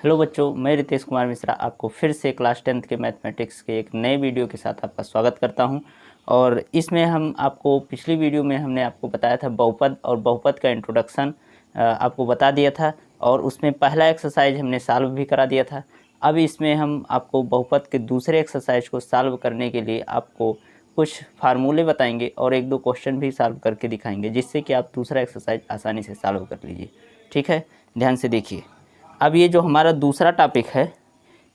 Hello बच्चों, मैं रितेश कुमार मिश्रा आपको फिर से क्लास 10th के मैथमेटिक्स के एक नए वीडियो के साथ आपका स्वागत करता हूं। और इसमें हम आपको पिछली वीडियो में हमने आपको बताया था बहुपद और बहुपद का इंट्रोडक्शन आपको बता दिया था और उसमें पहला एक्सरसाइज हमने सॉल्व भी करा दिया था। अब इसमें हम आपको बहुपद के दूसरे एक्सरसाइज को सॉल्व करने के लिए आपको कुछ फार्मूले बताएंगे और एक दो क्वेश्चन भी सॉल्व करके दिखाएंगे, जिससे कि आप दूसरा एक्सरसाइज आसानी से सॉल्व कर लीजिए। ठीक है, ध्यान से देखिए। अब ये जो हमारा दूसरा टॉपिक है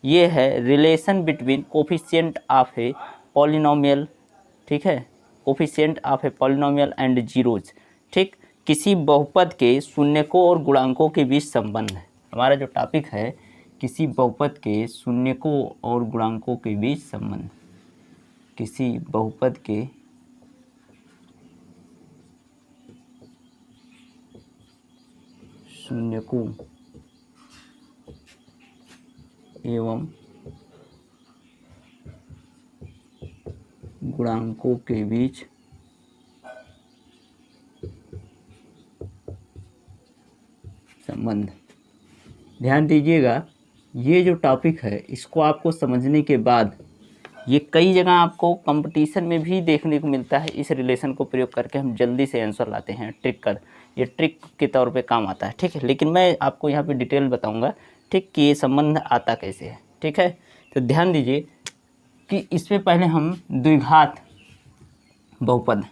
ये है relation between coefficient of a polynomial. ठीक है, coefficient of a polynomial and zeros. ठीक, किसी बहुपद के शून्यकों और गुणांकों के बीच संबंध है। हमारा जो टॉपिक है किसी बहुपद के शून्यकों और गुणांकों के बीच संबंध। किसी बहुपद के शून्यकों एवं गुणांकों के बीच संबंध। ध्यान दीजिएगा, ये जो टॉपिक है इसको आपको समझने के बाद ये कई जगह आपको कंपटीशन में भी देखने को मिलता है। इस रिलेशन को प्रयोग करके हम जल्दी से आंसर लाते हैं। ये ट्रिक के तौर पे काम आता है। ठीक है, लेकिन मैं आपको यहाँ पे डिटेल बताऊँगा ठीक कि ये संबंध आता कैसे है। ठीक है, तो ध्यान दीजिए कि इसमें पहले हम द्विघात बहुपद,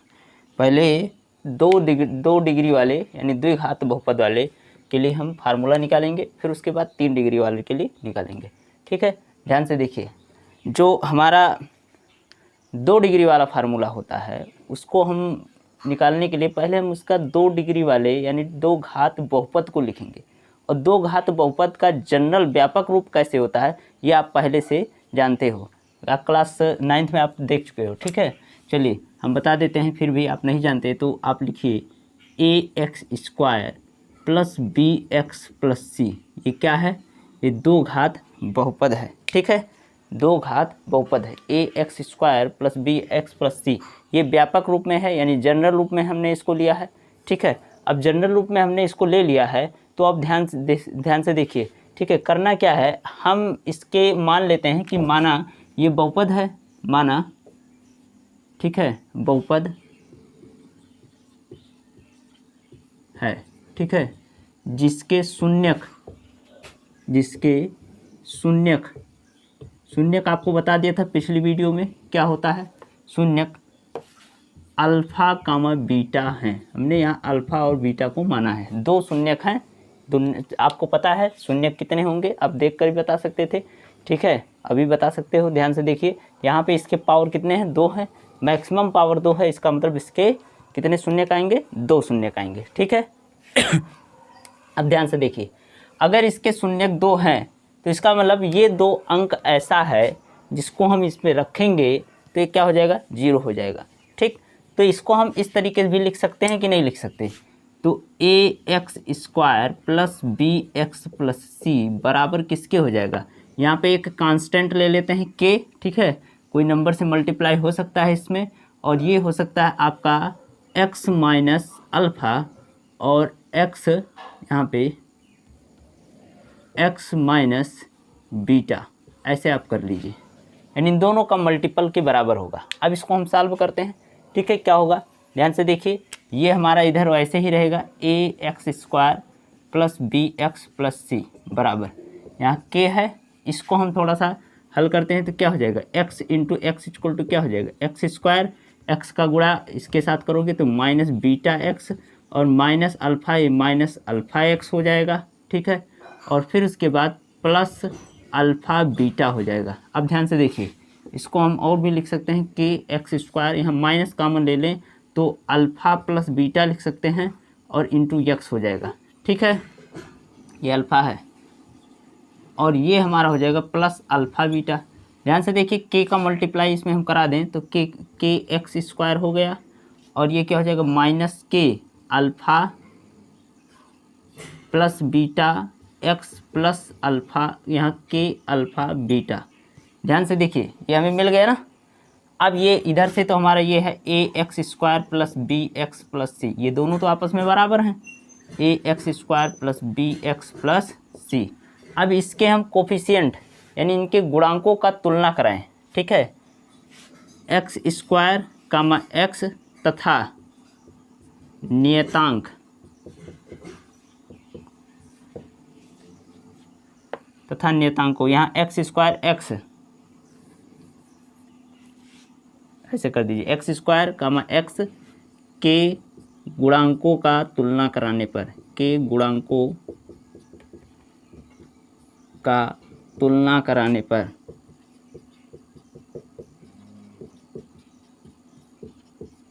पहले दो डिग्री वाले यानी द्विघात बहुपद वाले के लिए हम फार्मूला निकालेंगे, फिर उसके बाद 3 डिग्री वाले के लिए निकालेंगे। ठीक है, ध्यान से देखिए। जो हमारा 2 डिग्री वाला फार्मूला होता है उसको हम निकालने के लिए पहले हम उसका 2 डिग्री वाले यानी 2 घात बहुपद को लिखेंगे। और 2 घात बहुपद का जनरल व्यापक रूप कैसे होता है ये आप पहले से जानते हो, आप क्लास 9th में आप देख चुके हो। ठीक है, चलिए हम बता देते हैं, फिर भी आप नहीं जानते तो आप लिखिए ax² plus bx plus c। ये क्या है? ये 2 घात बहुपद है। ठीक है, 2 घात बहुपद है। ax² plus bx plus c ये व्यापक रूप में है यानी जनरल रूप में हमने इसको लिया है। ठीक है, अब जनरल रूप में हमने इसको ले लिया है तो अब ध्यान से देखिए। ठीक है, करना क्या है, हम इसके मान लेते हैं कि माना ये बहुपद है, माना ठीक है बहुपद है। ठीक है, जिसके शून्यक आपको बता दिया था पिछली वीडियो में क्या होता है। शून्यक अल्फ़ा कामा बीटा हैं। हमने यहाँ अल्फ़ा और बीटा को माना है। 2 शून्यक हैं, आपको पता है शून्यक कितने होंगे, आप देख कर भी बता सकते थे। ठीक है, अभी बता सकते हो। ध्यान से देखिए, यहाँ पे इसके पावर कितने हैं? 2 हैं, मैक्सिमम पावर 2 है। इसका मतलब इसके कितने शून्यक आएंगे? 2 शून्यक आएंगे। ठीक है अब ध्यान से देखिए, अगर इसके शून्यक 2 हैं तो इसका मतलब ये 2 अंक ऐसा है जिसको हम इसमें रखेंगे तो ये क्या हो जाएगा? 0 हो जाएगा। ठीक, तो इसको हम इस तरीके से भी लिख सकते हैं कि नहीं लिख सकते? तो ax² plus bx plus c बराबर किसके हो जाएगा? यहाँ पे एक कांस्टेंट ले लेते हैं k। ठीक है, कोई नंबर से मल्टीप्लाई हो सकता है इसमें, और ये हो सकता है आपका x माइनस अल्फ़ा और x यहाँ पे x माइनस बीटा, ऐसे आप कर लीजिए, यानी इन दोनों का मल्टीपल के बराबर होगा। अब इसको हम सॉल्व करते हैं। ठीक है, क्या होगा? ध्यान से देखिए, ये हमारा इधर वैसे ही रहेगा ax² plus bx plus c बराबर, यहाँ k है, इसको हम थोड़ा सा हल करते हैं तो क्या हो जाएगा? x into x equal to क्या हो जाएगा? x², x का गुणा इसके साथ करोगे तो माइनस बीटा x और माइनस अल्फ़ा, ये माइनस अल्फ़ा x हो जाएगा। ठीक है, और फिर उसके बाद प्लस अल्फ़ा बीटा हो जाएगा। अब ध्यान से देखिए, इसको हम और भी लिख सकते हैं कि x², यहाँ माइनस कॉमन ले लें तो अल्फ़ा प्लस बीटा लिख सकते हैं और इंटू x हो जाएगा। ठीक है, ये अल्फ़ा है और ये हमारा हो जाएगा प्लस अल्फ़ा बीटा। ध्यान से देखिए, k का मल्टीप्लाई इसमें हम करा दें तो k x² हो गया और ये क्या हो जाएगा? Minus k alpha plus beta x plus alpha, यहाँ k अल्फ़ा बीटा। ध्यान से देखिए, ये हमें मिल गया ना। अब ये इधर से तो हमारा ये है ax² plus bx plus c, ये दोनों तो आपस में बराबर हैं। ax² plus bx plus c। अब इसके हम कोफिशिएंट यानी इनके गुणांकों का तुलना कराएं, ठीक है। एक्स स्क्वायर कामा एक्स तथा नियतांक को यहाँ एक्स स्क्वायर एक्स ऐसे कर दीजिए, एक्स स्क्वायर कामा एक्स के गुणांकों का तुलना कराने पर, के गुणांकों का तुलना कराने पर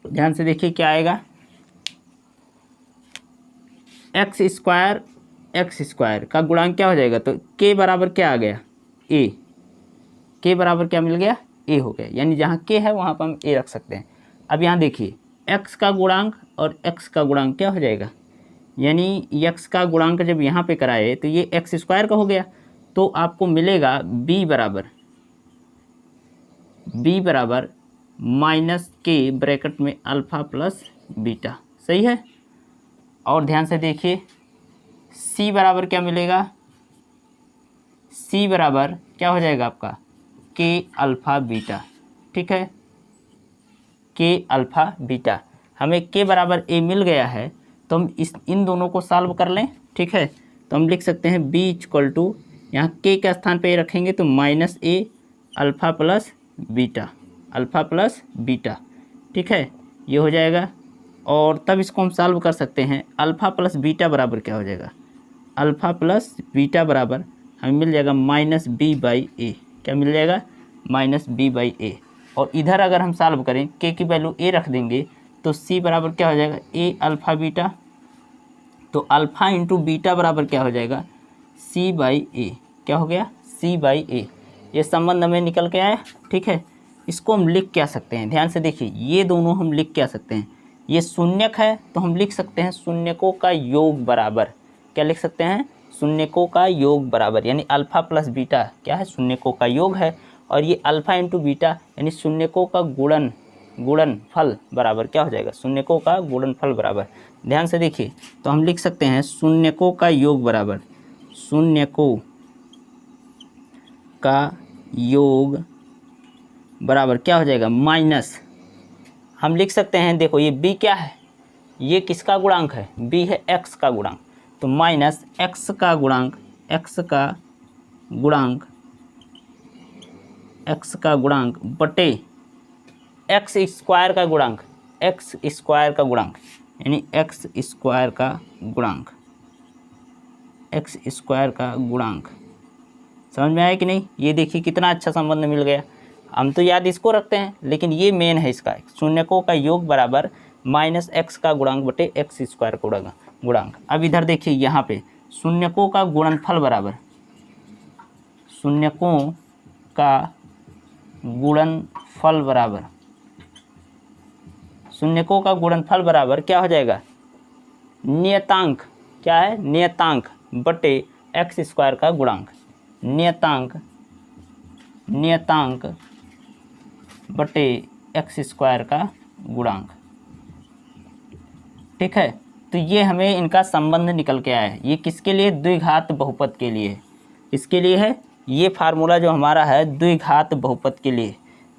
ध्यान से देखिए क्या आएगा। एक्स स्क्वायर का गुणांक क्या हो जाएगा, तो के बराबर क्या आ गया, ए। के बराबर क्या मिल गया, ए हो गया, यानी जहाँ के है वहाँ पर हम ए रख सकते हैं। अब यहाँ देखिए एक्स का गुणांक और एक्स का गुणांक क्या हो जाएगा, यानी एक्स का गुणांक जब यहाँ पे कराए तो ये एक्स स्क्वायर का हो गया, तो आपको मिलेगा बी बराबर माइनस के ब्रैकेट में अल्फ़ा प्लस बीटा, सही है। और ध्यान से देखिए सी बराबर क्या मिलेगा, सी बराबर क्या हो जाएगा आपका के अल्फ़ा बीटा, ठीक है, के अल्फ़ा बीटा। हमें के बराबर ए मिल गया है, तो हम इन दोनों को सॉल्व कर लें, ठीक है। तो हम लिख सकते हैं बी इक्वल टू, यहाँ के स्थान पे रखेंगे तो माइनस ए अल्फ़ा प्लस बीटा, ठीक है, ये हो जाएगा। और तब इसको हम सॉल्व कर सकते हैं, अल्फ़ा प्लस बीटा बराबर क्या हो जाएगा, अल्फ़ा प्लस बीटा बराबर हमें मिल जाएगा माइनस बी बाई ए, क्या मिल जाएगा, माइनस बी बाई ए। और इधर अगर हम सॉल्व करें के की वैल्यू ए रख देंगे तो सी बराबर क्या हो जाएगा, ए अल्फ़ा बीटा, तो अल्फ़ा इंटू बीटा बराबर क्या हो जाएगा, सी बाई ए, क्या हो गया, सी बाई ए। ये संबंध हमें निकल के आया, ठीक है। इसको हम लिख क्या सकते हैं, ध्यान से देखिए, ये दोनों हम लिख क्या सकते हैं, ये शून्यक है तो हम लिख सकते हैं शून्यकों का योग बराबर, क्या लिख सकते हैं, शून्यकों का योग बराबर, यानी अल्फ़ा प्लस बीटा क्या है, शून्यकों का योग है, और ये अल्फ़ा इंटू बीटा यानी शून्यकों का गुणनफल बराबर क्या हो जाएगा, शून्यकों का गुणनफल बराबर। ध्यान से देखिए, तो हम लिख सकते हैं शून्यकों का योग बराबर, शून्यकों का योग बराबर क्या हो जाएगा, माइनस, हम लिख सकते हैं, देखो ये b क्या है, ये किसका गुणांक है, b है x का गुणांक, तो माइनस x का गुणांक बटे एक्स स्क्वायर का गुणांक, यानी एक्स स्क्वायर का गुणांक। समझ में आया कि नहीं, ये देखिए कितना अच्छा संबंध मिल गया। हम तो याद इसको रखते हैं, लेकिन ये मेन है इसका, शून्यकों का योग बराबर माइनस एक्स का गुणांक बटे एक्स स्क्वायर का गुणांक। अब इधर देखिए यहाँ पे शून्यकों का गुणनफल बराबर, शून्यकों का गुणनफल बराबर क्या हो जाएगा, नियतांक, क्या है, नियतांक बटे एक्स स्क्वायर का गुणांक, नियतांक बटे एक्स स्क्वायर का गुणांक, ठीक है। तो ये हमें इनका संबंध निकल के आया है। ये किसके लिए, द्विघात बहुपद के लिए, इसके लिए है ये फार्मूला जो हमारा है, द्विघात बहुपद के लिए,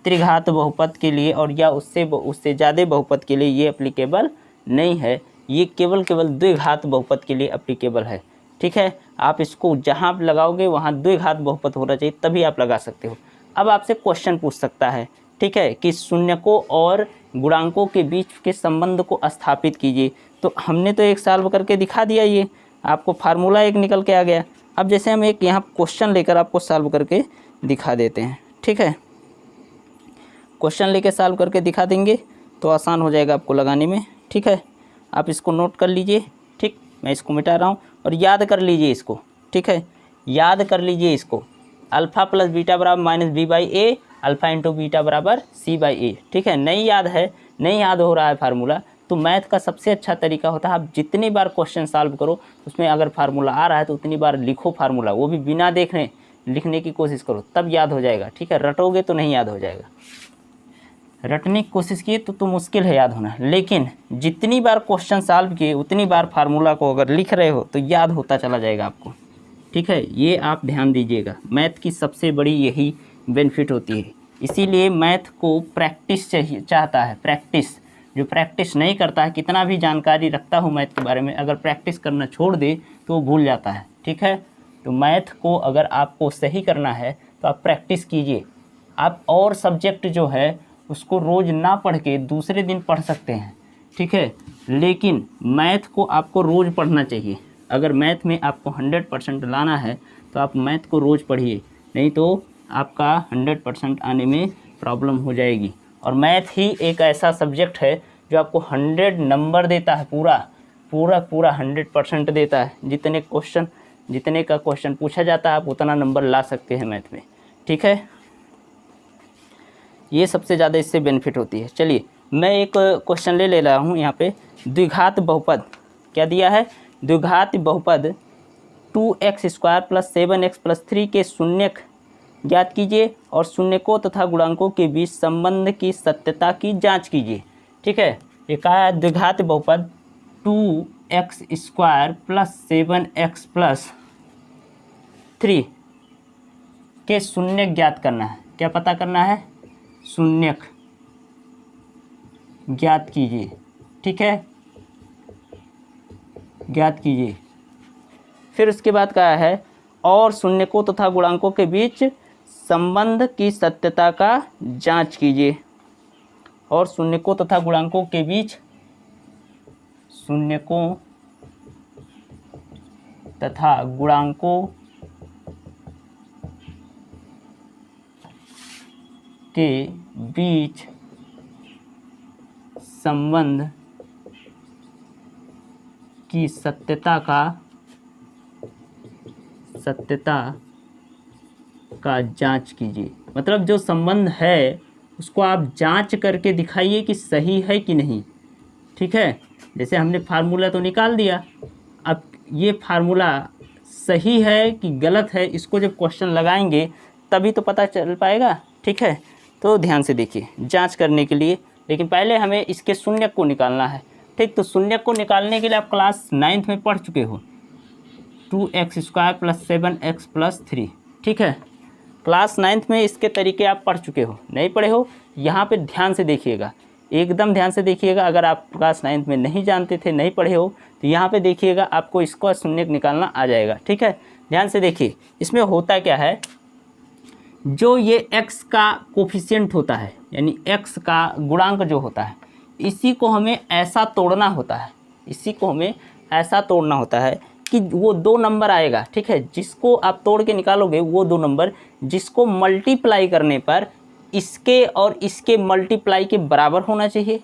त्रिघात बहुपद के लिए और या उससे ज़्यादा बहुपद के लिए ये एप्लीकेबल नहीं है, ये केवल द्विघात बहुपद के लिए एप्लीकेबल है, ठीक है। आप इसको जहाँ लगाओगे वहाँ द्विघात बहुपद होना चाहिए, तभी आप लगा सकते हो। अब आपसे क्वेश्चन पूछ सकता है, ठीक है, कि शून्यकों और गुणांकों के बीच के संबंध को स्थापित कीजिए। तो हमने तो एक सॉल्व करके दिखा दिया, ये आपको फार्मूला एक निकल के आ गया। अब जैसे हम एक यहाँ क्वेश्चन लेकर आपको सॉल्व करके दिखा देते हैं, ठीक है। क्वेश्चन लेके सॉल्व करके दिखा देंगे तो आसान हो जाएगा आपको लगाने में, ठीक है। आप इसको नोट कर लीजिए, ठीक, मैं इसको मिटा रहा हूँ और याद कर लीजिए इसको, ठीक है, याद कर लीजिए इसको, अल्फ़ा प्लस बीटा बराबर minus B by a, alpha into beta बराबर सी बाई ए, ठीक है। नहीं याद हो रहा है फार्मूला, तो मैथ का सबसे अच्छा तरीका होता है, आप जितनी बार क्वेश्चन सॉल्व करो उसमें अगर फार्मूला आ रहा है तो उतनी बार लिखो फार्मूला, वो भी बिना देखने लिखने की कोशिश करो, तब याद हो जाएगा, ठीक है। रटोगे तो नहीं याद हो जाएगा, रटने की कोशिश किए तो मुश्किल है याद होना, लेकिन जितनी बार क्वेश्चन सॉल्व किए उतनी बार फार्मूला को अगर लिख रहे हो तो याद होता चला जाएगा आपको, ठीक है, ये आप ध्यान दीजिएगा। मैथ की सबसे बड़ी यही बेनिफिट होती है, इसीलिए मैथ को प्रैक्टिस चाहिए चाहता है। प्रैक्टिस, जो प्रैक्टिस नहीं करता है, कितना भी जानकारी रखता हो मैथ के बारे में, अगर प्रैक्टिस करना छोड़ दे तो वो भूल जाता है। ठीक है, तो मैथ को अगर आपको सही करना है तो आप प्रैक्टिस कीजिए। आप और सब्जेक्ट जो है उसको रोज़ ना पढ़ के दूसरे दिन पढ़ सकते हैं, ठीक है, लेकिन मैथ को आपको रोज़ पढ़ना चाहिए। अगर मैथ में आपको 100% लाना है तो आप मैथ को रोज़ पढ़िए, नहीं तो आपका 100% आने में प्रॉब्लम हो जाएगी। और मैथ ही एक ऐसा सब्जेक्ट है जो आपको 100 नंबर देता है, पूरा 100% देता है। जितने का क्वेश्चन पूछा जाता है आप उतना नंबर ला सकते हैं मैथ में। ठीक है, ये सबसे ज़्यादा इससे बेनिफिट होती है। चलिए मैं एक क्वेश्चन ले रहा हूँ यहाँ पे। द्विघात बहुपद क्या दिया है? द्विघात बहुपद 2x² + 7x + 3 के शून्यक ज्ञात कीजिए और शून्यकों तथा गुणांकों के बीच संबंध की सत्यता की जांच कीजिए। ठीक है, ये कहा है द्विघात बहुपद 2x² + 7x + 3 के शून्यक ज्ञात करना है। क्या पता करना है? शून्यक ज्ञात कीजिए। ठीक है, ज्ञात कीजिए। फिर उसके बाद कहा है और शून्यकों तथा गुणांकों के बीच संबंध की सत्यता का जांच कीजिए। और शून्यकों तथा गुणांकों के बीच, शून्यकों तथा गुणांकों के बीच संबंध की सत्यता का जांच कीजिए। मतलब जो संबंध है उसको आप जांच करके दिखाइए कि सही है कि नहीं। ठीक है, जैसे हमने फार्मूला तो निकाल दिया, अब ये फार्मूला सही है कि गलत है, इसको जब क्वेश्चन लगाएंगे तभी तो पता चल पाएगा। ठीक है, तो ध्यान से देखिए जांच करने के लिए, लेकिन पहले हमें इसके शून्यक को निकालना है। ठीक, तो शून्यक को निकालने के लिए आप क्लास 9th में पढ़ चुके हो, 2x² + 7x + 3। ठीक है, क्लास 9th में इसके तरीके आप पढ़ चुके हो। नहीं पढ़े हो, यहाँ पे ध्यान से देखिएगा, एकदम ध्यान से देखिएगा। अगर आप क्लास 9th में नहीं जानते थे, नहीं पढ़े हो, तो यहाँ पे देखिएगा, आपको इसका शून्यक निकालना आ जाएगा। ठीक है, ध्यान से देखिए इसमें होता क्या है। जो ये x का कोफिशिएंट होता है, यानी x का गुणांक जो होता है, इसी को हमें ऐसा तोड़ना होता है, इसी को हमें ऐसा तोड़ना होता है कि वो 2 नंबर आएगा। ठीक है, जिसको आप तोड़ के निकालोगे वो 2 नंबर, जिसको मल्टीप्लाई करने पर इसके और इसके मल्टीप्लाई के बराबर होना चाहिए,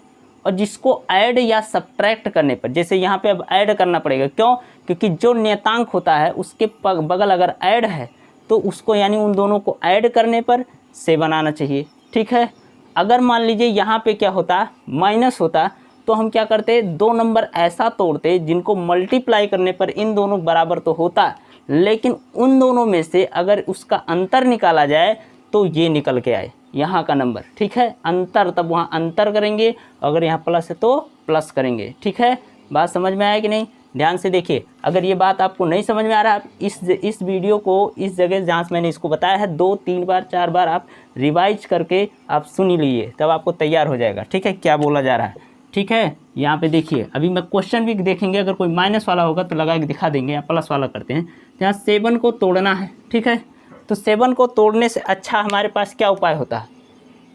और जिसको ऐड या सब्ट्रैक्ट करने पर, जैसे यहाँ पे अब ऐड करना पड़ेगा। क्यों? क्योंकि जो नियतांक होता है उसके बगल अगर ऐड है तो उसको, यानी उन दोनों को ऐड करने पर 7 आना चाहिए। ठीक है, अगर मान लीजिए यहाँ पे क्या होता, माइनस होता, तो हम क्या करते, 2 नंबर ऐसा तोड़ते जिनको मल्टीप्लाई करने पर इन दोनों बराबर तो होता, लेकिन उन दोनों में से अगर उसका अंतर निकाला जाए तो ये निकल के आए यहाँ का नंबर। ठीक है, अंतर, तब वहाँ अंतर करेंगे, अगर यहाँ प्लस है तो प्लस करेंगे। ठीक है, बात समझ में आया कि नहीं? ध्यान से देखिए। अगर ये बात आपको नहीं समझ में आ रहा, आप इस वीडियो को इस जगह जहाँ से मैंने इसको बताया है 2-3 बार 4 बार आप रिवाइज करके आप सुन लीजिए, तब आपको तैयार हो जाएगा। ठीक है, क्या बोला जा रहा है। ठीक है, यहाँ पे देखिए, अभी मैं क्वेश्चन भी देखेंगे, अगर कोई माइनस वाला होगा तो लगा के दिखा देंगे, या प्लस वाला करते हैं। यहाँ 7 को तोड़ना है। ठीक है, तो 7 को तोड़ने से अच्छा हमारे पास क्या उपाय होता है?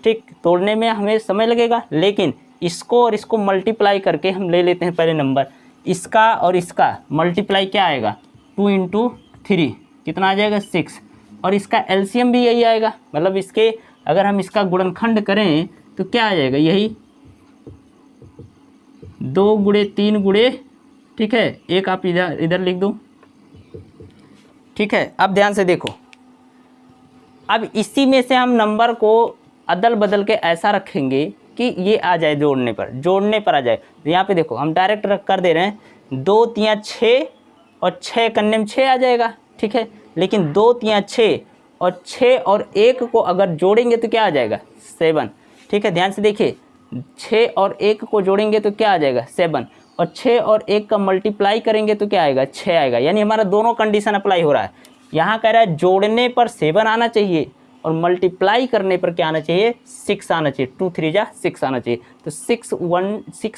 ठीक, तोड़ने में हमें समय लगेगा, लेकिन इसको और इसको मल्टीप्लाई करके हम ले लेते हैं पहले नंबर। इसका और इसका मल्टीप्लाई क्या आएगा? 2 × 3 कितना आ जाएगा? 6। और इसका एलसीएम भी यही आएगा, मतलब इसके अगर हम इसका गुणनखंड करें तो क्या आ जाएगा? यही 2 × 3 × ठीक है, एक आप इधर लिख दो। ठीक है, अब ध्यान से देखो, अब इसी में से हम नंबर को अदल बदल के ऐसा रखेंगे कि ये आ जाए जोड़ने पर आ जाए। तो यहाँ पे देखो हम डायरेक्ट रख कर दे रहे हैं, 2 × 3 = 6 और 6 करने में 6 आ जाएगा। ठीक है, लेकिन 2 × 3 = 6 और 6 और 1 को अगर जोड़ेंगे तो क्या आ जाएगा? 7। ठीक है, ध्यान से देखिए, 6 और 1 को जोड़ेंगे तो क्या आ जाएगा? 7। और 6 और 1 का मल्टीप्लाई करेंगे तो क्या आएगा, 6 आएगा। यानी हमारा दोनों कंडीशन अप्लाई हो रहा है। यहाँ कह रहा है जोड़ने पर 7 आना चाहिए और मल्टीप्लाई करने पर क्या आना चाहिए, 6 आना चाहिए। 2 3 जा 6 आना चाहिए। तो 6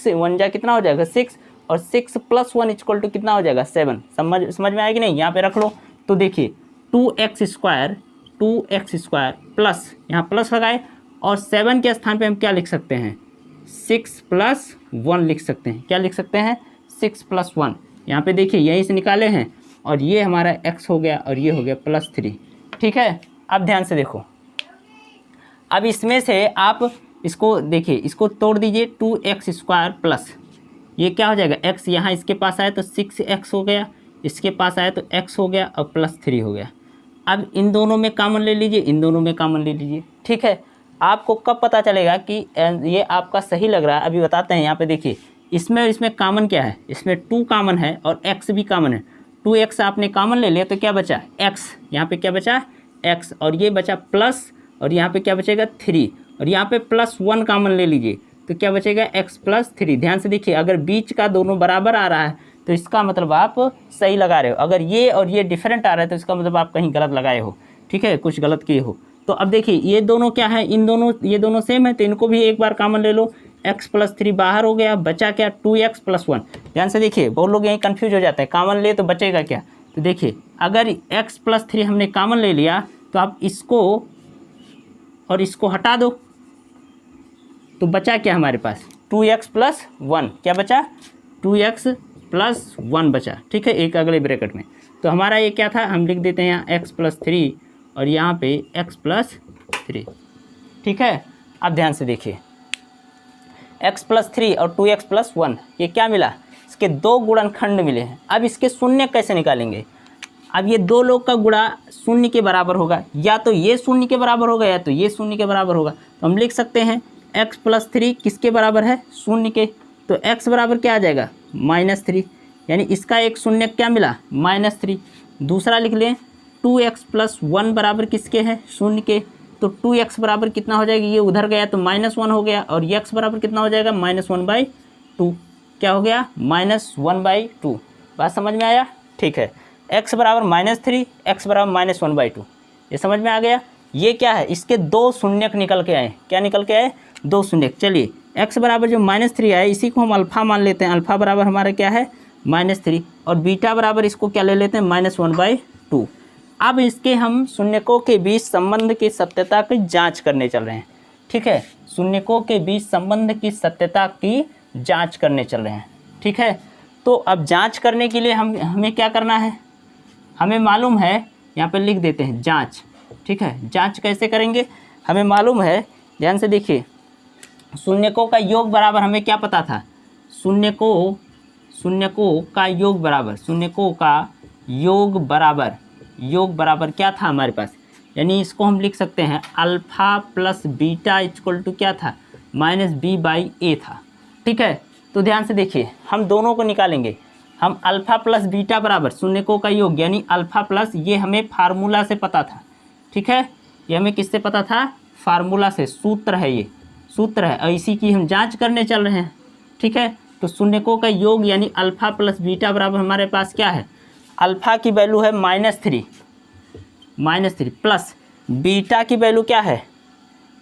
1 जा कितना हो जाएगा 6, और 6 + 1 = कितना हो जाएगा 7। समझ में आएगी नहीं, यहाँ पे रख लो। तो देखिए 2x² प्लस, यहाँ प्लस लगाए, और 7 के स्थान पे हम क्या लिख सकते हैं, 6 + 1 लिख सकते हैं। क्या लिख सकते हैं, 6 + 1। यहाँ पे देखिए यहीं से निकाले हैं, और ये हमारा x हो गया और ये हो गया +3। ठीक है, अब ध्यान से देखो, अब इसमें से आप इसको देखिए, इसको तोड़ दीजिए। 2x² प्लस ये क्या हो जाएगा, x यहाँ इसके पास आया तो 6x हो गया, इसके पास आया तो x हो गया और +3 हो गया। अब इन दोनों में कॉमन ले लीजिए, इन दोनों में कॉमन ले लीजिए। ठीक है, आपको कब पता चलेगा कि ये आपका सही लग रहा है, अभी बताते हैं। यहाँ पे देखिए इसमें और इसमें कॉमन क्या है, इसमें 2 कॉमन है और x भी कॉमन है। 2x आपने कॉमन ले लिया तो क्या बचा, x। यहाँ पे क्या बचा, x, और ये बचा प्लस, और यहाँ पे क्या बचेगा 3, और यहाँ पे +1 कॉमन ले लीजिए तो क्या बचेगा, x + 3। ध्यान से देखिए, अगर बीच का दोनों बराबर आ रहा है तो इसका मतलब आप सही लगा रहे हो। अगर ये और ये डिफरेंट आ रहा है तो इसका मतलब आप कहीं गलत लगाए हो। ठीक है, कुछ गलत किए हो। तो अब देखिए ये दोनों क्या है, इन दोनों, ये दोनों सेम है तो इनको भी एक बार कॉमन ले लो। x + 3 बाहर हो गया, बचा क्या, 2x + 1। ध्यान से देखिए, बहुत लोग यहीं कन्फ्यूज हो जाते हैं, कॉमन ले तो बचेगा क्या। तो देखिए अगर x + 3 हमने कॉमन ले लिया तो आप इसको और इसको हटा दो तो बचा क्या हमारे पास, 2x + 1। क्या बचा, 2x + 1 बचा। ठीक है, एक अगले ब्रैकेट में। तो हमारा ये क्या था, हम लिख देते हैं यहाँ x + 3 और यहाँ पे x + 3। ठीक है, अब ध्यान से देखिए, x + 3 और 2x + 1 ये क्या मिला, इसके 2 गुणनखंड मिले हैं। अब इसके शून्य कैसे निकालेंगे। अब ये 2 लोग का गुणा शून्य के बराबर होगा, या तो ये शून्य के बराबर होगा या तो ये शून्य के बराबर होगा। तो हम लिख सकते हैं x + 3 किसके बराबर है, शून्य के। तो x बराबर क्या आ जाएगा, -3, यानी इसका एक शून्य क्या मिला, -3। दूसरा लिख लें 2x + 1 बराबर किसके है, शून्य के। तो 2x बराबर कितना हो जाएगा, ये उधर गया तो -1 हो गया, और x बराबर कितना हो जाएगा, -1/2। क्या हो गया, -1/2। बात समझ में आया। ठीक है, x बराबर -3, x बराबर -1/2, ये समझ में आ गया। ये क्या है, इसके 2 शून्यक निकल के आए। क्या निकल के आए, 2 शून्यक। चलिए x बराबर जो -3 आए इसी को हम अल्फ़ा मान लेते हैं। अल्फ़ा बराबर हमारा क्या है, -3, और बीटा बराबर इसको क्या ले लेते हैं, -1/2। अब इसके हम शून्यकों के बीच संबंध की सत्यता की जांच करने चल रहे हैं। ठीक है, शून्यकों के बीच संबंध की सत्यता की जांच करने चल रहे हैं। ठीक है, तो अब जांच करने के लिए हमें क्या करना है, हमें मालूम है, यहाँ पे लिख देते हैं जांच। ठीक है, जांच कैसे करेंगे, हमें मालूम है। ध्यान से देखिए, शून्यकों का योग बराबर हमें क्या पता था, शून्यकों का योग बराबर, शून्यकों का योग बराबर क्या था हमारे पास, यानी इसको हम लिख सकते हैं अल्फ़ा + बीटा = क्या था, -b/a था। ठीक है, तो ध्यान से देखिए, हम दोनों को निकालेंगे। हम अल्फ़ा + बीटा बराबर शून्यकों का योग, यानी अल्फ़ा प्लस, ये हमें फार्मूला से पता था। ठीक है, ये हमें किससे पता था, फार्मूला से, सूत्र है, ये सूत्र है, और इसी की हम जांच करने चल रहे हैं। ठीक है, तो शून्यकों का योग यानी अल्फ़ा + बीटा बराबर हमारे पास क्या है, अल्फ़ा की वैल्यू है -3 प्लस बीटा की वैल्यू क्या है,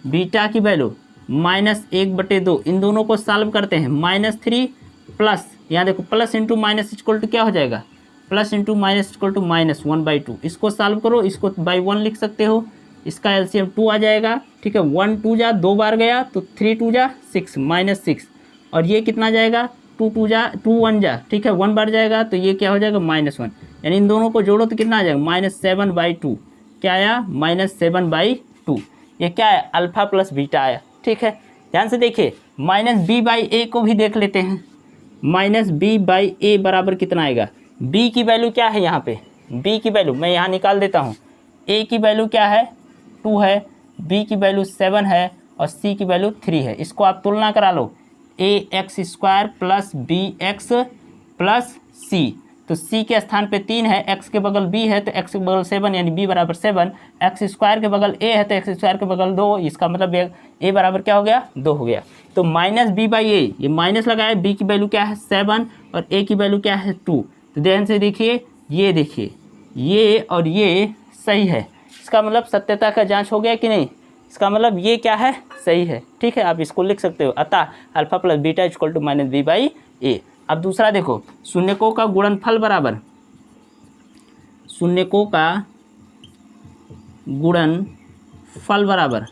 बीटा की वैल्यू -1/2। इन दोनों को सॉल्व करते हैं, -3 प्लस, यहाँ देखो plus into minus equal to क्या हो जाएगा, plus into minus equal to -1/2। इसको सॉल्व करो, इसको बाई 1 लिख सकते हो, इसका एलसीएम 2 आ जाएगा। ठीक है, 1 2 जा 2 बार गया तो 3 2 जा 6 -6, और ये कितना जाएगा, 2 2 जा 2 1 जा, ठीक है 1 बार जाएगा तो ये क्या हो जाएगा -1, यानी इन दोनों को जोड़ो तो कितना आ जाएगा, -7/2। क्या आया, -7/2। ये क्या है, अल्फ़ा प्लस बीटा आया। ठीक है, ध्यान से देखिए, -b/a को भी देख लेते हैं। -b/a बराबर कितना आएगा, b की वैल्यू क्या है, यहाँ पे b की वैल्यू मैं यहाँ निकाल देता हूँ। a की वैल्यू क्या है, 2 है, b की वैल्यू 7 है, और c की वैल्यू 3 है। इसको आप तुलना करा लो, ax² + bx + c, तो c के स्थान पे 3 है, x के बगल b है तो x के बगल 7 यानी b बराबर 7, x स्क्वायर के बगल a है तो x स्क्वायर के बगल 2, इसका मतलब a बराबर क्या हो गया 2 हो गया। तो माइनस b बाई ए, ये माइनस लगाया, b की वैल्यू क्या है 7 और a की वैल्यू क्या है 2। तो ध्यान से देखिए, ये देखिए ये और ये सही है, इसका मतलब सत्यता का जाँच हो गया कि नहीं, इसका मतलब ये क्या है सही है। ठीक है, आप इसको लिख सकते हो, अतः alpha plus beta equal to minus B by A. अब दूसरा देखो, शून्यकों का गुणनफल बराबर, शून्यकों का गुणनफल बराबर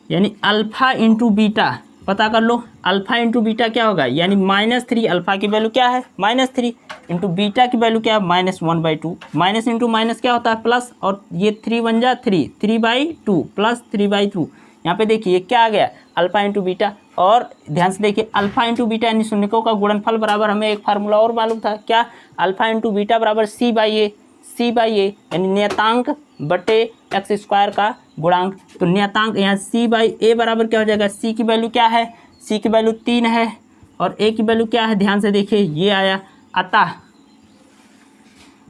यानी अल्फा इंटू बीटा, पता कर लो अल्फा इंटू बीटा क्या होगा, यानी -3, अल्फा की वैल्यू क्या है -3 इंटू बीटा की वैल्यू क्या है -1/2, माइनस इंटू माइनस क्या होता है प्लस, और ये 3 बन जा 3/2 प्लस 3/2। यहाँ पे देखिए क्या आ गया अल्फा इंटू बीटा, और ध्यान से देखिए अल्फा इंटू बीटा यानी शून्यकों का गुणनफल बराबर, हमें एक फार्मूला और मालूम था क्या, अल्फा इंटू बीटा बराबर c बाई ए यानी नियतांक बटे एक्स स्क्वायर का गुणांक। तो नियतांक यहाँ c बाई ए बराबर क्या हो जाएगा, c की वैल्यू क्या है, c की वैल्यू 3 है और a की वैल्यू क्या है, ध्यान से देखिए ये आया,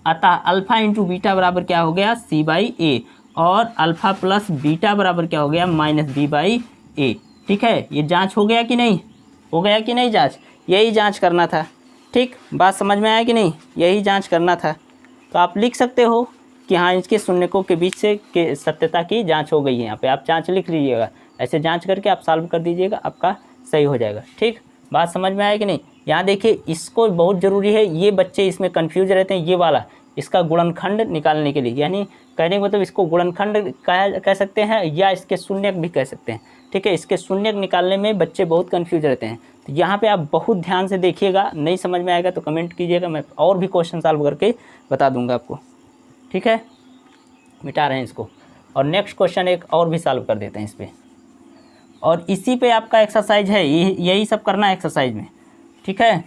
अतः अल्फा इंटू बीटा बराबर क्या हो गया c बाई ए, और अल्फा प्लस बीटा बराबर क्या हो गया -b बाई ए। ठीक है, ये जांच हो गया कि नहीं, हो गया कि नहीं जांच, यही जांच करना था। ठीक, बात समझ में आया कि नहीं, यही जांच करना था। तो आप लिख सकते हो कि हाँ इसके शून्यकों के बीच से के सत्यता की जांच हो गई है। यहाँ पे आप जांच लिख लीजिएगा, ऐसे जांच करके आप सॉल्व कर दीजिएगा, आपका सही हो जाएगा। ठीक, बात समझ में आया कि नहीं। यहाँ देखिए इसको बहुत ज़रूरी है, ये बच्चे इसमें कन्फ्यूज रहते हैं, ये वाला इसका गुणनखंड निकालने के लिए, यानी कहने का मतलब इसको गुणनखंड कह सकते हैं या इसके शून्यक भी कह सकते हैं। ठीक है, इसके शून्यक निकालने में बच्चे बहुत कन्फ्यूज रहते हैं। तो यहाँ पे आप बहुत ध्यान से देखिएगा, नहीं समझ में आएगा तो कमेंट कीजिएगा, मैं और भी क्वेश्चन सॉल्व करके बता दूंगा आपको। ठीक है, मिटा रहे हैं इसको, और नेक्स्ट क्वेश्चन एक और भी सॉल्व कर देते हैं इस पर, और इसी पे आपका एक्सरसाइज है, यही सब करना है एक्सरसाइज में। ठीक है,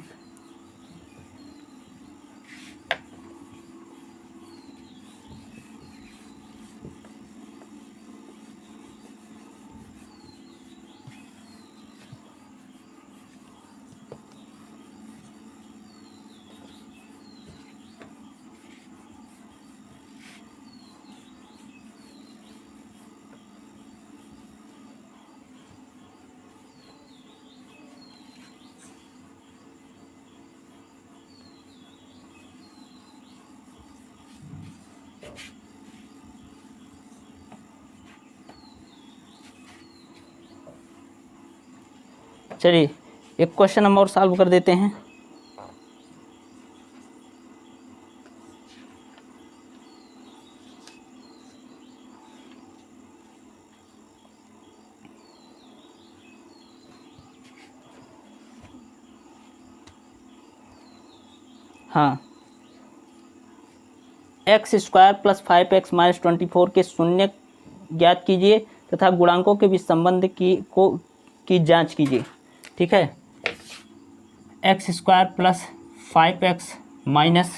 चलिए एक क्वेश्चन हम और सॉल्व कर देते हैं। हाँ, x square plus 5x minus 24 के शून्य ज्ञात कीजिए तथा गुणांकों के बीच संबंध की जांच कीजिए। ठीक है, x square plus 5x minus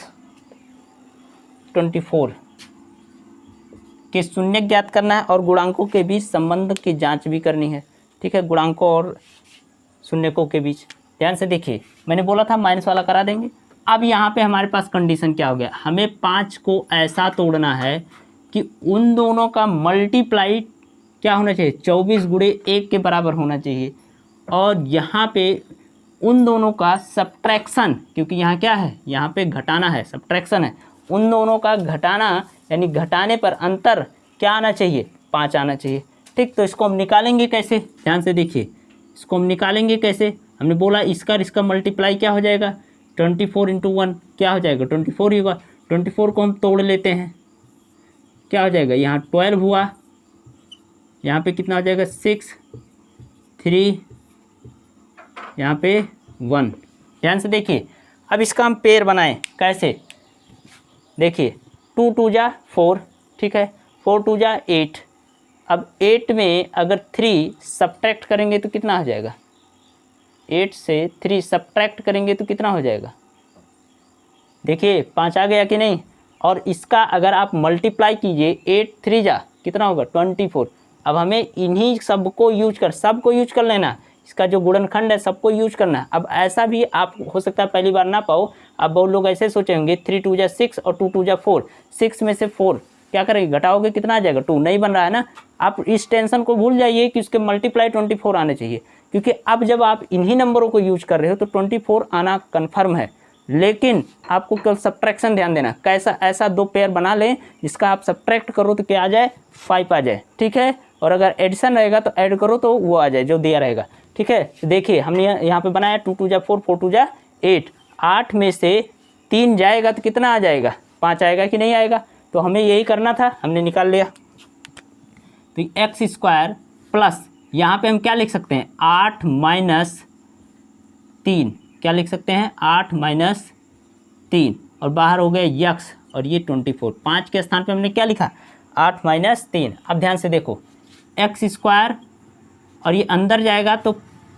24 के शून्य ज्ञात करना है और गुणांकों के बीच संबंध की जांच भी करनी है। ठीक है, गुणांकों और शून्यकों के बीच। ध्यान से देखिए, मैंने बोला था माइनस वाला करा देंगे। अब यहाँ पे हमारे पास कंडीशन क्या हो गया, हमें 5 को ऐसा तोड़ना है कि उन दोनों का मल्टीप्लाई क्या होना चाहिए, 24 गुणे 1 के बराबर होना चाहिए, और यहाँ पे उन दोनों का सब्ट्रैक्शन, क्योंकि यहाँ क्या है, यहाँ पे घटाना है, सब्ट्रैक्शन है, उन दोनों का घटाना यानी घटाने पर अंतर क्या आना चाहिए, 5 आना चाहिए। ठीक, तो इसको हम निकालेंगे कैसे, ध्यान से देखिए, इसको हम निकालेंगे कैसे, हमने बोला इसका मल्टीप्लाई क्या हो जाएगा, 24 इंटू 1 क्या हो जाएगा, 24 ही होगा। 24 को हम तोड़ लेते हैं, क्या हो जाएगा, यहाँ 12 हुआ, यहाँ पे कितना हो जाएगा 6, 3, यहाँ पे 1। ध्यान से देखिए, अब इसका हम पेयर बनाएं कैसे, देखिए 2 2 जा 4, ठीक है, 4 2 जा 8। अब 8 में अगर 3 सब्ट्रैक्ट करेंगे तो कितना हो जाएगा, 8 से 3 सब्ट्रैक्ट करेंगे तो कितना हो जाएगा, देखिए 5 आ गया कि नहीं। और इसका अगर आप मल्टीप्लाई कीजिए, 8 3 जा कितना होगा 24। अब हमें इन्हीं सबको यूज कर लेना, इसका जो गुणनखंड है सबको यूज करना है। अब ऐसा भी आप हो सकता है पहली बार ना पाओ, अब बहुत लोग ऐसे सोचेंगे 3 2 जा 6 और 2 2 जा 4, 6 में से 4 क्या करेंगे, घटाओगे कितना आ जाएगा, 2 नहीं बन रहा है ना। आप इस टेंशन को भूल जाइए कि उसके मल्टीप्लाई 24 आने चाहिए, क्योंकि अब जब आप इन्हीं नंबरों को यूज कर रहे हो तो 24 आना कन्फर्म है। लेकिन आपको केवल सब्ट्रैक्शन ध्यान देना, कैसा ऐसा 2 पेयर बना लें जिसका आप सब्ट्रैक्ट करो तो क्या आ जाए, 5 आ जाए, ठीक है। और अगर एडिशन रहेगा तो ऐड करो तो वो आ जाए जो दिया रहेगा, ठीक है। देखिए हमने यहाँ पे बनाया 2 2 जा 4, 4 2 जा 8, 8 में से 3 जाएगा तो कितना आ जाएगा, 5 आएगा कि नहीं आएगा। तो हमें यही करना था, हमने निकाल लिया। तो एक्स स्क्वायर प्लस यहाँ पे हम क्या लिख सकते हैं, 8 माइनस 3, क्या लिख सकते हैं, 8 माइनस 3, और बाहर हो गया यक्स और ये 24, 5 के स्थान पे हमने क्या लिखा, 8 माइनस 3। अब ध्यान से देखो, एक्स स्क्वायर और ये अंदर जाएगा तो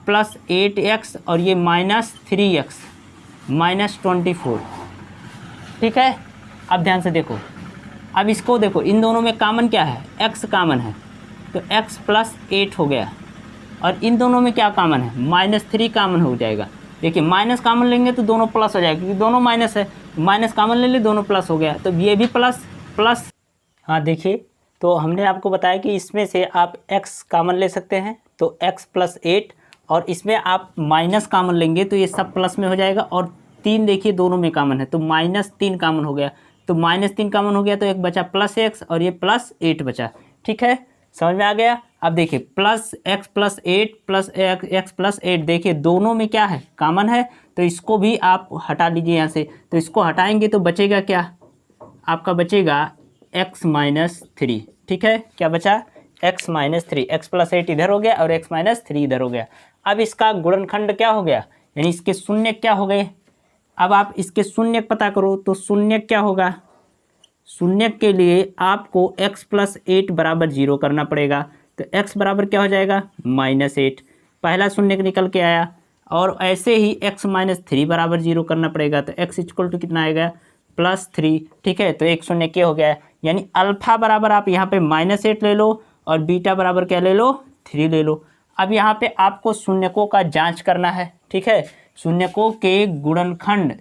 प्लस 8x और ये माइनस 3x माइनस 24, ठीक है। अब ध्यान से देखो, अब इसको देखो, इन दोनों में कॉमन क्या है, x कॉमन है तो x प्लस 8 हो गया, और इन दोनों में क्या कॉमन है, माइनस 3 कॉमन हो जाएगा। देखिए माइनस कॉमन लेंगे तो दोनों प्लस हो जाएगा, क्योंकि दोनों माइनस है, माइनस कॉमन ले ली दोनों प्लस हो गया, तो ये भी प्लस प्लस। हाँ देखिए, तो हमने आपको बताया कि इसमें से आप x कॉमन ले सकते हैं तो x प्लस 8, और इसमें आप माइनस कॉमन लेंगे तो ये सब प्लस में हो जाएगा, और 3 देखिए दोनों में कॉमन है तो माइनस 3 कॉमन हो गया, तो माइनस 3 कॉमन हो गया तो एक बचा प्लस x और ये प्लस 8 बचा, ठीक है, समझ में आ गया। अब देखिए plus x plus 8 plus x plus 8, देखिए दोनों में क्या है, कॉमन है, तो इसको भी आप हटा लीजिए यहाँ से, तो इसको हटाएंगे तो बचेगा क्या, आपका बचेगा x माइनस 3, ठीक है, क्या बचा, x माइनस 3, एक्स प्लस 8 इधर हो गया और x माइनस 3 इधर हो गया। अब इसका गुणनखंड क्या हो गया, यानी इसके शून्य क्या हो गए। अब आप इसके शून्य पता करो तो शून्य क्या होगा, शून्य के लिए आपको x प्लस 8 बराबर 0 करना पड़ेगा, तो x बराबर क्या हो जाएगा, माइनस 8, पहला शून्य निकल के आया, और ऐसे ही x माइनस 3 बराबर 0 करना पड़ेगा, तो x इक्वल टू कितना आएगा, प्लस 3, ठीक है। तो एक शून्य क्या हो गया है, यानी अल्फा बराबर आप यहाँ पे माइनस 8 ले लो और बीटा बराबर क्या ले लो, 3 ले लो। अब यहाँ पे आपको शून्यकों का जांच करना है, ठीक है, शून्यकों के गुणनखंड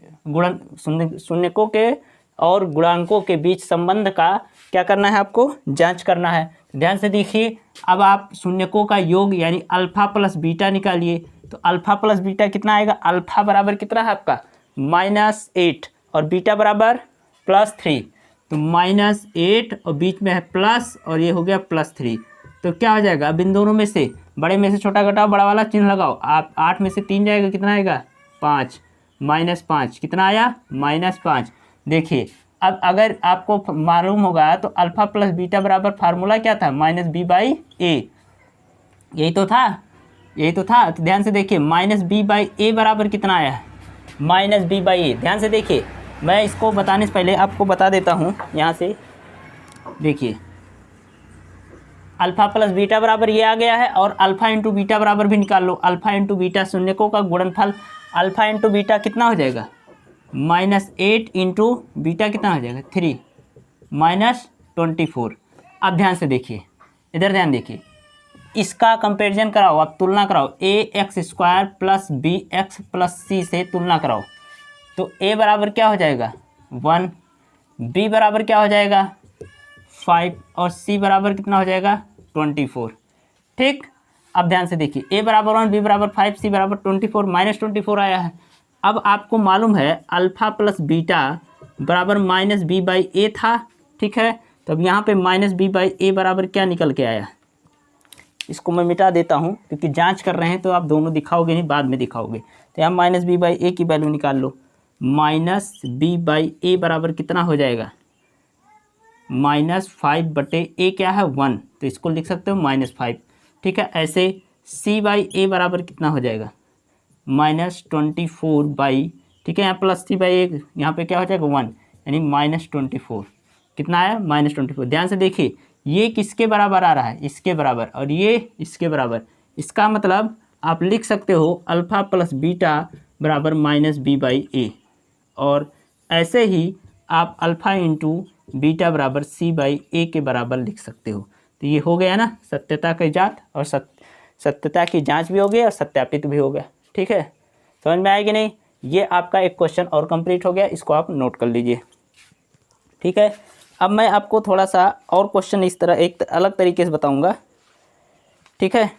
शून्यकों के और गुणांकों के बीच संबंध का क्या करना है, आपको जांच करना है। ध्यान से देखिए, अब आप शून्यकों का योग यानी अल्फा प्लस बीटा निकालिए, तो अल्फा प्लस बीटा कितना आएगा, अल्फा बराबर कितना है आपका माइनस 8 और बीटा बराबर प्लस 3, तो माइनस 8 और बीच में है प्लस और ये हो गया प्लस 3, तो क्या हो जाएगा, अब इन दोनों में से बड़े में से छोटा घटाओ, बड़ा वाला चिन्ह लगाओ, आप 8 में से 3 जाएगा कितना आएगा, 5, माइनस 5 कितना आया, माइनस 5। देखिए अब अगर आपको मालूम होगा तो अल्फा प्लस बीटा बराबर फार्मूला क्या था, माइनस बी बाई ए, यही तो था। तो ध्यान से देखिए माइनस बी बाई ए बराबर कितना आया है, माइनस बी बाई ए। ध्यान से देखिए, मैं इसको बताने से पहले आपको बता देता हूँ, यहाँ से देखिए अल्फा प्लस बीटा बराबर ये आ गया है, और अल्फा इंटू बीटा बराबर भी निकाल लो, अल्फा इंटू बीटा शून्यकों का गुणनफल, अल्फा इंटू बीटा कितना हो जाएगा, माइनस 8 इंटू बीटा कितना हो जाएगा, 3 माइनस 24। अब ध्यान से देखिए, इधर ध्यान देखिए, इसका कंपैरिजन कराओ, आप तुलना कराओ, A X square plus B X plus C से तुलना कराओ, तो a बराबर क्या हो जाएगा 1, b बराबर क्या हो जाएगा 5 और c बराबर कितना हो जाएगा 24, ठीक। अब ध्यान से देखिए, a बराबर 1, b बराबर 5, c बराबर 24, माइनस 24 आया है। अब आपको मालूम है अल्फा प्लस बीटा बराबर माइनस बी बाई ए था, ठीक है, तो अब यहाँ पे माइनस बी बाई ए बराबर क्या निकल के आया, इसको मैं मिटा देता हूँ क्योंकि जांच कर रहे हैं तो आप दोनों दिखाओगे नहीं, बाद में दिखाओगे। तो यहाँ माइनस बी बाई ए की वैल्यू निकाल लो, माइनस बी बाई ए बराबर कितना हो जाएगा, माइनस 5 बटे ए क्या है 1, तो इसको लिख सकते हो माइनस 5, ठीक है। ऐसे सी बाई ए बराबर कितना हो जाएगा, माइनस 24 बाई, ठीक है, यहाँ प्लस सी बाई ए, यहाँ पे क्या हो जाएगा 1, यानी माइनस 24, कितना आया माइनस 24। ध्यान से देखिए, ये किसके बराबर आ रहा है, इसके बराबर, और ये इसके बराबर, इसका मतलब आप लिख सकते हो अल्फ़ा प्लस बीटा बराबर माइनस बी बाई ए, और ऐसे ही आप अल्फ़ा इंटू बीटा बराबर सी बाई ए के बराबर लिख सकते हो। तो ये हो गया ना सत्यता का इजात और सत्यता की जांच भी हो गई और सत्यापित भी हो गया। ठीक है, समझ में आएगी नहीं। ये आपका एक क्वेश्चन और कंप्लीट हो गया, इसको आप नोट कर लीजिए। ठीक है, अब मैं आपको थोड़ा सा और क्वेश्चन इस तरह एक अलग तरीके से बताऊंगा। ठीक है,